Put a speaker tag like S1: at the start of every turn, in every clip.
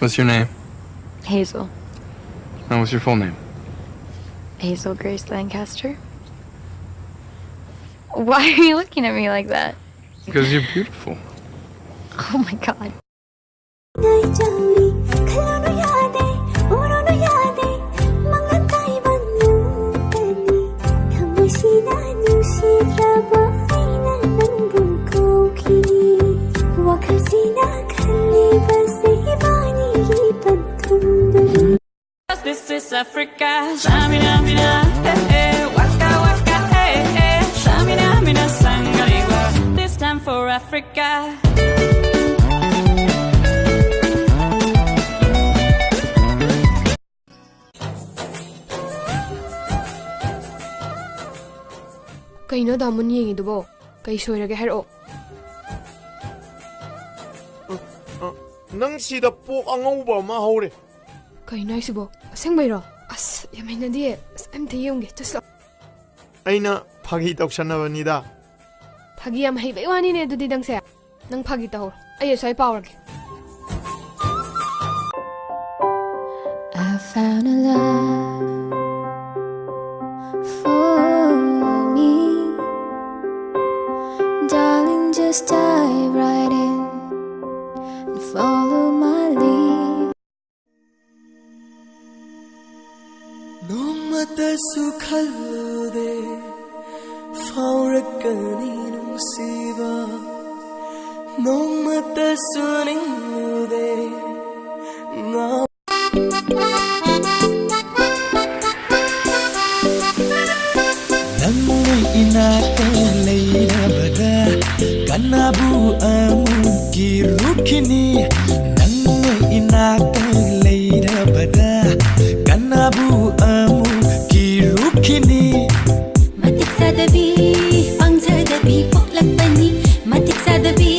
S1: What's your name?
S2: Hazel.
S1: And what's your full name?
S2: Hazel Grace Lancaster. Why are you looking at me like that?
S1: Because you're beautiful.
S2: Oh my god.
S3: This is Africa. Shamina, mina, eh, eh, waka, waka, eh, eh. Shamina, mina, sangariwa. This time for Africa.
S4: Kaino damon yengidubo? Kay soirage haro.
S5: Nang sida pok angauba ma hore.
S4: Kaino isibo? Asengbayro. As yamainadi. Amte yungge just look.
S5: Aina phagi toksanabnida.
S4: Phagi yam heibai wani ne dudi dangse. Nang phagi ta hor. Ay soi power.
S6: I found a love for me. Darling, just dive right in and follow my lead.
S7: Nomata sukhalude faurakani nusiba. Nomata suningude na. Namui inata leirabada kanabu amuki rukini. Namui inata leirabada kanabu amuki rukini.
S6: Matik sadabi, pangzadabi, poklakpani. Matik sadabi,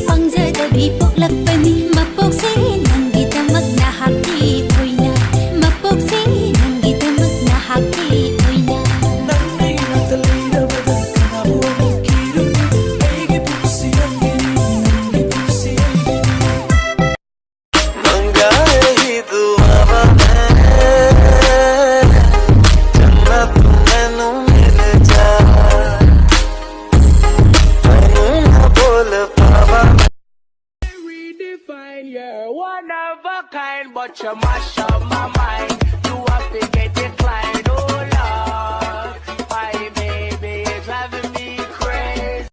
S6: pangzadabi, poklakpani. Mapokse nanggita magnahaki koina. Mapokse nanggita magnahaki koina.
S7: Namui inata leirabada kanabu amuki rukini. Ege pusi angini, nangi pusi angini. Mangae hi duwa
S3: One of a kind, but you mash up my mind. You have to get declined, oh Lord. My baby is driving me crazy.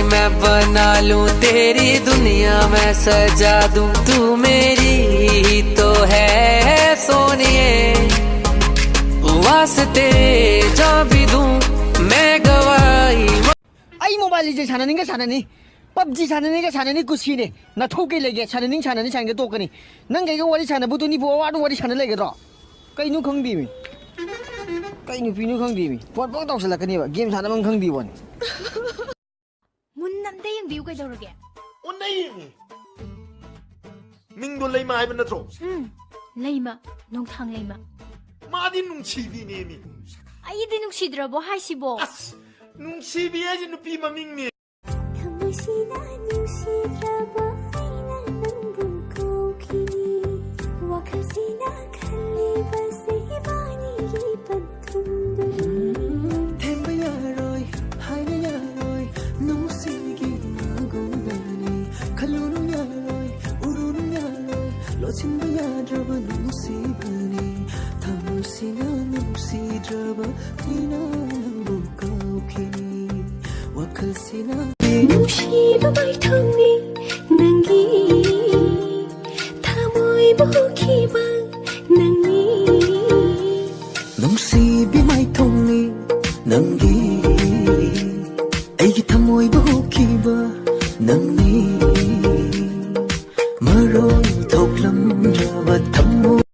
S7: मैं बना लूं तेरी दुनिया मैं सजा दूं तू मेरी ही तो है सोनिए वास्ते जा भी दूं मैं गवाही
S8: आई मोबाइल जे साननिंग साननी PUBG साननिंग साननी कुसीने न थोके लेगे साननिंग साननी सानगे तोकनी नंग गैगो वाली सानबुतुनी बो वाडु वाली सान लेगेद्रो कैनु खंगदिमी कैनु पिनु खंगदिमी पोट पोट तौसलकनी बा game सानमं खंगदिबोनी
S4: Munnamde yung view kay dorage.
S5: Unay. Mingdo lay ma iban na tro.
S6: Layma, nung thang layma.
S5: Ma din nung chibi ni mi.
S6: Ay din nung sidra bo, hay si bo.
S5: As nung chibi ay no pi maming ni.
S9: ꯅꯪꯒꯤ ꯑꯩꯒꯤ ꯊꯃꯣꯏꯕꯨ ꯍꯨꯈꯤꯕ ꯅꯪꯅꯤ ꯃꯔꯣꯜ ꯊꯣꯛꯂꯝꯗ꯭ꯔꯕ ꯊꯃꯣꯏ